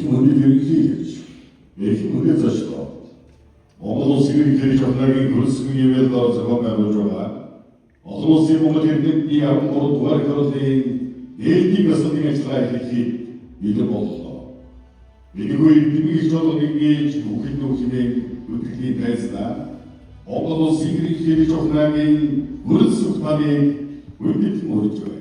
мөнийг эрхлүүлж, эрх мөдөө зочлоо. Монгол улсын иргэдийн жавхлаагийн хөрсгөн ивэл дор зохион байгуулж байгаа. Олон улсын Монгол иргэдийн 13 дугаар хөрөлийн ээлжийн ёслолын ажиллагаа эхлэхийг бэлэн боллоо. Энэгүй дэмий их жолоогийн ээж бүхэл нөхцөлийн хөтөлбөрийн тайлснаа Монгол улсын иргэдийн жавхлаагийн хөрсгөн ухааныг үндэслэн өргөж байна.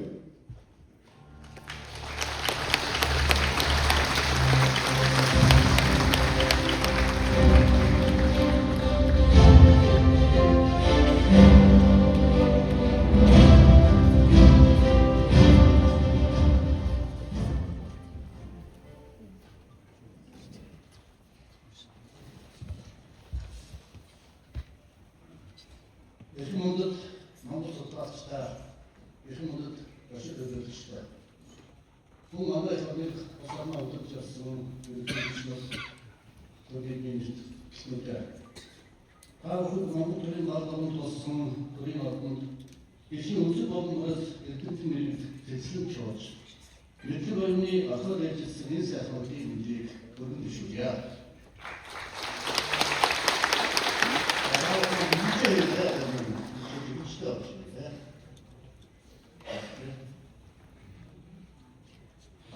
Эрхэм мөндөд Монгол судлаачтай, эрхэм мөндөд башид төлөөлөгчтэй. Түн манай хамтыг усаарнаа удирдах болсон ерөнхийлөгчнөр төрийн гишүүнтэй. Та бүхэн Монгол төрийн албанд болсон төрийн албанд дэлхийн өнцөг болонгоос эрдэмтэн нэрийг зэвсгэн чуулж, мэдлэг байрны ахад ажилласан энэ сайхан үеийн мэдлийг өргөн дэвшүүлье.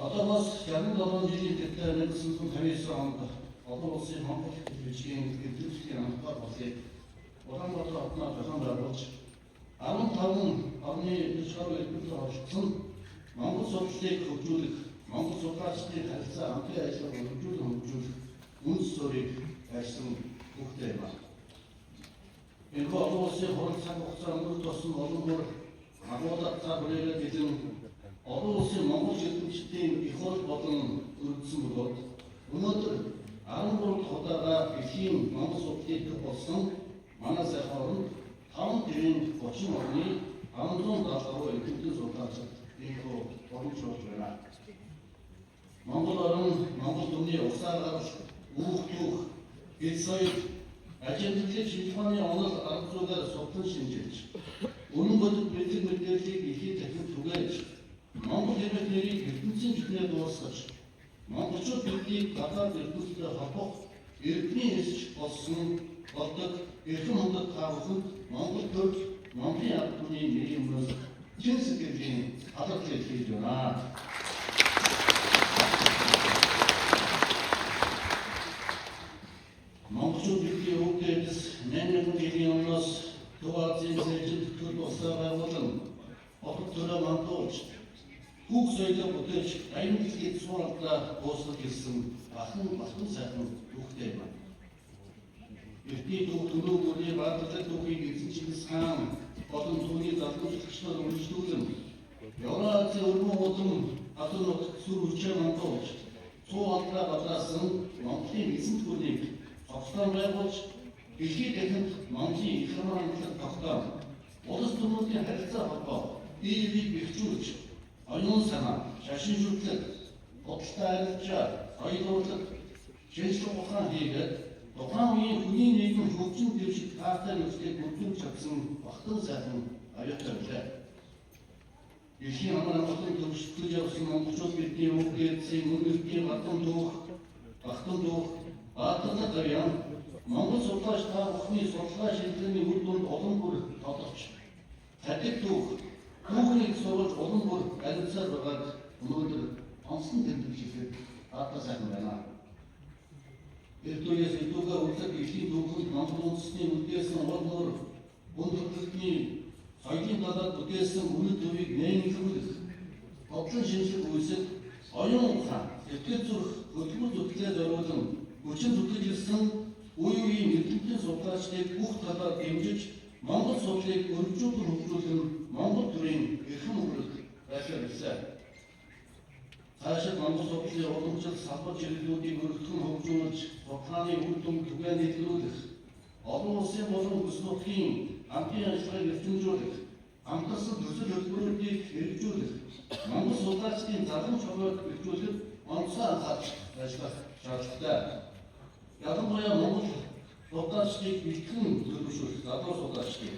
Одоогоос 67 жилийн тэртээ 1959 онд олон улсын Монгол хэлтгэлжийн эрдэмтдийн анхаар болыг Улаанбаатар хотноо зохион байгуулж 15 орны төсвөр эрдэмтэн оролцсон Монгол судлалыг хөгжүүлэх, Монгол судлаачдын харилцаа хамтын ажиллагааг хөгжүүлэх үндэс суурийг барьсан хүүхтэй байна. Энэ олон улсын хурал цаг хугацаа өнгөрөх тусам олон бүр агуулгад цаг хүрээгээ дэлгэн олон улсын Монгол эрдэмтдийн их хурал болон өргөдсөн бөгөөд өнөөдөр 13 дахь удаага дэлхийн Монгол судлалыг төв болсон манай сайхан оронд 5 тэрийн 30 орны 573 эрдэмтэн судлаачид ийхүү боломжтой байна. Монгол орн Монгол түмний усаар гарал үүх түүх эд соёл ажиглалын шинжилгээний онол арга зүйгээр судлан шинжилж үнэн бодит мэдлэг мэдээллийг дэлхийд дахин түгээж Монгол хэлний нэрийг ертөнцийн жүхнээ дуусгаж монголчууд биднийг гадаад ертөнцтэй холбох эрдмийн эсч болсон болдог эрхэм мөндөд та бүхэнд Монгол төр Монголын ард түмний нэрийн өмнөөс чин сэтгэлийн алдартай хийж байна. Монголчууд бидний өвдөс 8000 жилийн өмнөөс Төв Азийн зэжинд төр усаа байгуулан отод төрөө мандуулж хүүг соёлоо бүтээж аян дэлхийд сууралдаа дуусгах гэсэн бахан сайхан хүүхтэй байна. Эртний төв төлөв бүрийн баатартай түүхийг эзэн Чингис хаан болон түүний залгуулагчдаар үргэлжлүүлэн Евразийн өргөн улам хатан нутагт сүр хүчээр мандуулж цуу алдраа бадаасан Монголын эзэнт гүрнийг цогцлон байгуулж дэлхийд дахинд Монголын их хамгаалалт тогтоон улс төрийн харилцаа холбоо биеийг бэхжүүлж оюун санаа, шашин шүтлэг, бодлогын арилжаа, соёлуурлаг, шинжлэх ухаан хийгээд тухайн үеийн хүний нийгэм хөгжин дэвших таатай нөхцөлийг бүрдүүлж чадсан бахтан сайхан аюултай билээ. Дэлхийн хамгаалалтын төвшөлтөж явсан монголчууд бидний өвгөөцийн үнэртийн бахтан дуух, баатарлаг гавьяан, Монгол судлаач та бүхний судалгаа шилжлэгийн үр дүнд олон бүр тодорч, цадиг түүхнийг сурвалж улам бүр баримтсаар байгаад өнөөдөр онцлон тэмдэглэхэд даатаа сайхан байна. Эрт үеэс илүүгээ үлдэх дэлхийн түүхэнд Монгол үндэстний үлдээсэн ур мөр, бүн төрөлхтний соёлын талаар бүтээсэн үнэт төвийг нээмлүүлэх, бодлон шинжлэх үйлсэл, оюун ухаан, сэтгэл зүрх, хөдөлмөр зүтгэлээр зориулан хүчин зүтгэж ирсэн үе үеийн эрдэмтэн судлаачдыг бүх талаар дэмжиж Монгол судлалыг өргөжүүлэн хөгжүүлэн Монгол төрийн эрхэм өгүүлэлт байхаар ирсэн. Цаашид Монгол судлалын уламжлал салбар чиглэлүүдийг өргөдгөн хөгжүүлж, судалгааны үр дүн түгээн илрүүлэх, олон улсын болон бүс нутгийн хамтын ажиллагааг эрчимжүүлэх, хамтарсан төсөл хөтөлбөрүүдийг хэрэгжүүлэх, Монгол судлаачдын заламж хойд бэхжүүлэх онцгой анхаарч ажиллах шаардлагатай. Ялангуяа Монгол судлаачдыг бэлтгэн төлөвшүүлэх залуу судлаачдыг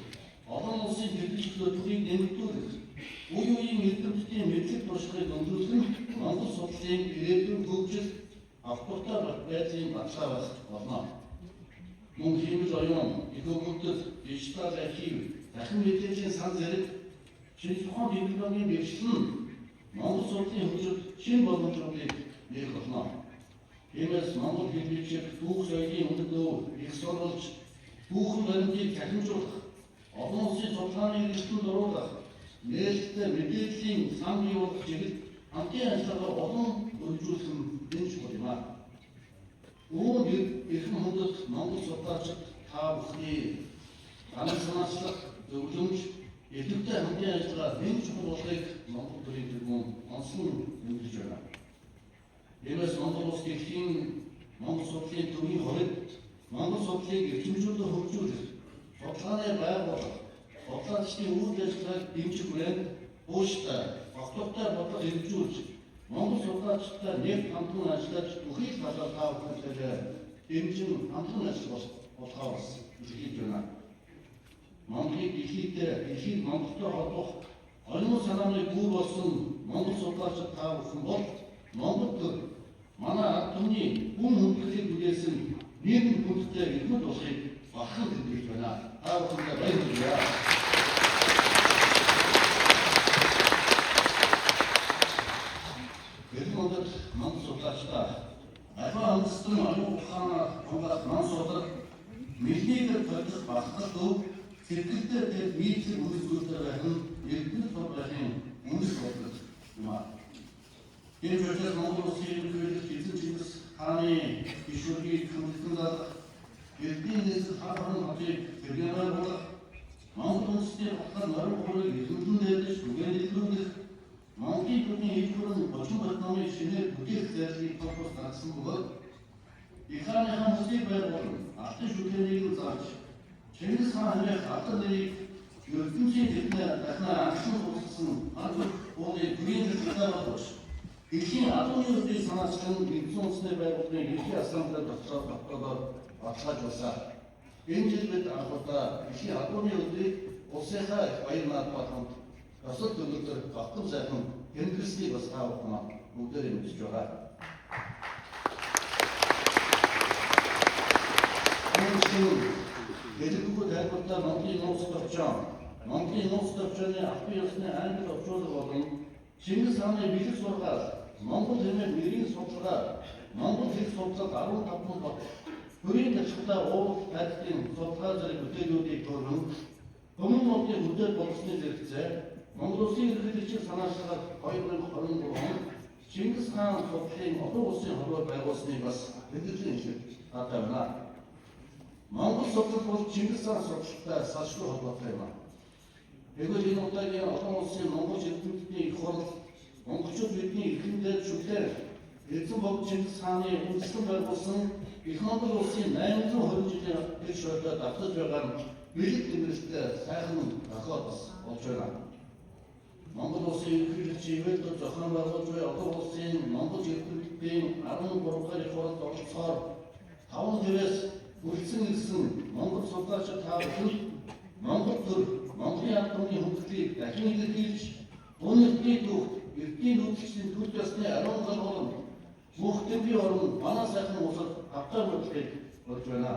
олон улсын хэрэглэх хөтөлбөрийг нэмэгдүүлэх, үе үеийн эрдэмтдийн мэдлэг туршлагыг өндөрлөн Монгол судлалын ирээдүйн хөгжил, автортай байдлын баталгаа болно. Мөн хэмжиж оюун, их хөгжил, дижитал архив, дахин мэдээллийн сан зэрэг шинж тухайн технологийн бэрхшээл нь Монгол сургуулийн хөгжилд шинэ боломжуудыг нээх болно. Тиймээс Монгол хэл бичиг, түүх соёлын үндэслэл, их сурвалж, түүхэн баримтыг цахимжуулах, олон улсын судалгааны эрхлэлд оруулах, нээлттэй мэдээллийн сан бий болох чиглэлд хамтын ажиллагаа олон үргэлжлүүлэх нь энэ чухал юм. Үүнд эрхэм хүндэт Монгол судлаачид та бүхний ганц санаачлах, зөвлөмж, идэвхтэй хамтын ажиллагаа хэн чухал болохыг Монгол төрийн тэргүүн онцлон нэмэлж байна. Тиймээс Монгол улс дэлхийн Монгол судлалын төвийн хориг Монгол судлалыг эрчимжүүлэн хөгжүүлэх, судалгааны байгууллага, судлаачдын үйл ажиллагааг дэмжих хүрээнд ууштай, огттой бодлого хэрэгжүүлж, Монгол судлаачдтай нэг хамтран ажиллаж бүхий талаар та бүхэндээ дэмжин хамтран ажиллах болохоос илэрхийлж байна. Монголыг дэлхийд Монголтой холбох оюун санааны гүр болсон Монгол судлаачид та бүхэн бол Монгол төр манай ард түмний хүн хүндлэлийг бүтээсэн нийгэм хүндтэй ирмэд болохыг баххан хэлж байна. Та бүхэндээ баярлалаа. Гэрмөдөд Монгол судлаачдаа аливаа үндэстэн оюун ухаанаар хангах Монгол судлал мэлнийгээр тойлох багтал сэтгэлдээ тэр нийтлэг үйлчлүүлэлтээр байх нь эрдэнэ судлалын үндэс бодлого юм аа. Энэ процесс Монгол улсын ерөнхийлөгч эзэн Чингис хааны гишүүрийг хамтдан залгах, эрдэнэ нийслэл хаалганы хажийг хэрэгжүүлэх болох, Монгол улсын хатан норм хуулийг эрдэнэн дээрдэж түгээнэлүүлэх, Монголын төрийн хэлбэрийн 30 намын шинээр бүтээх зайлшгүй фокус гаргасан бөгөөд их хааныхаа төсвийг байгуулан алтан шүлгээнийг зааж Чингис хаан хэмээх алтан нэрийг ертөнцийн тэднээ дахин анхсан тусгасан анх уулын гэрийн хэлбэрээр болж дэлхийн адууны үеийн санаачлан нэгдсэн улсны байгууллагын ерөнхий ассамблеид тогтоолоор баталгаажуулсан. Энэ жил бид анх удаа дэлхийн адууны үеийг улсынхаа баяр наадмаар хамт Осол төгөлдөр галтам сайхан тэмдэглэснийг бас та бүхэн бүгдээр мэдж байгаа. Дэлгүүр тайлбартаа Монголын нууц төвчөн, Монголын нууц төвчөний албан ёсны англи орчуулга болон Чингис хааны бэлэг сургаал, Монгол хэмээн нэрийн судалгаа, Монгол хэл судлал 15 бот, төрийн ашигтай уулах байдлын судалгаа зэрэг бүтээлүүдийг төрөн Өмнө Монголын хөдөө болсны зэрэгцээ Монгол улсын ерөнхийлөгчийн санаачлагаар 2023 онд Чингис хаан судлалын олон улсын хорвоо байгуулсныг бас хэдүүлэн шиг таатай байна. Монгол судлал бол Чингис хаан судлалтай салшгүй холбоотой юм. Тэгвэл энэ удаагийн олон улсын монгол эрдэмтдийн их хурл монголчууд бидний эрхэндээ шүлгээр эзэн бог Чингис хааны үндэслэн байгуулсан их Монгол улсын 820 жилийн их шойдоо давтаж байгаа нь бэлэг тэмдэглэлтэй сайхан тохиол бас болж байна. Монгол улсын ерөнхийлөгч ивэлд зохион байгуулж буй олон улсын монгол эрдэмтдийн 13 дахь их хурлд оролцохоор 5 хэвээс үлдсэн ирсэн монгол судлаачид та бүхэн Монгол төр Монголын ард түмний хөгжлийг дахин илэрхийлж үнэтний түүх эрдэнэ нүүдэлчдийн төл ёсны ариун гал болон бүх төдий орон манай сайхан улсад автаа бодлогыг болж байна.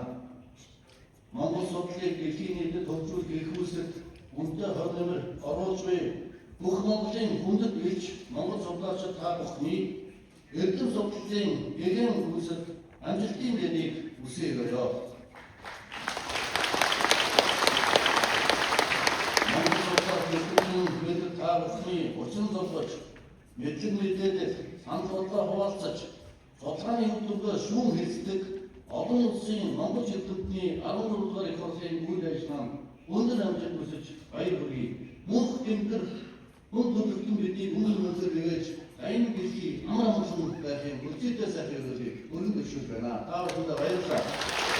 Монгол судлалыг дэлхийн нийтэд хөгжүүлэх эрх үүсэлд үнэтэй хоригмор оруулж буй бүх Монголын хүндэт элч монгол судлаачид та бүхний эрдэм судлалын эгээн үүсэлд амжилтын дэрийг үсээгээрэй. Монгол судлалын мэддэг та бүхний усан зовлож мэдлэг мэдээлэл санал бодлоо хуваалцаж судалгааны хөтөлбөрөөр шүүн хэлцдэг олон улсын монгол эрдэмтдийн 14 дугаар их хурлын үйл ажиллагаанд өндөр амжилт хүсэж баяр хүргэе. Мөнх тэмдгэр хүн төрөлхтөн бидний өмнө мөнхөр бигэж аян дэлхий амар амгалан байхын хүчтэй сайхан өрөөлийг өргөн дэвшүүлж байна. Та бүхэндээ баярлалаа.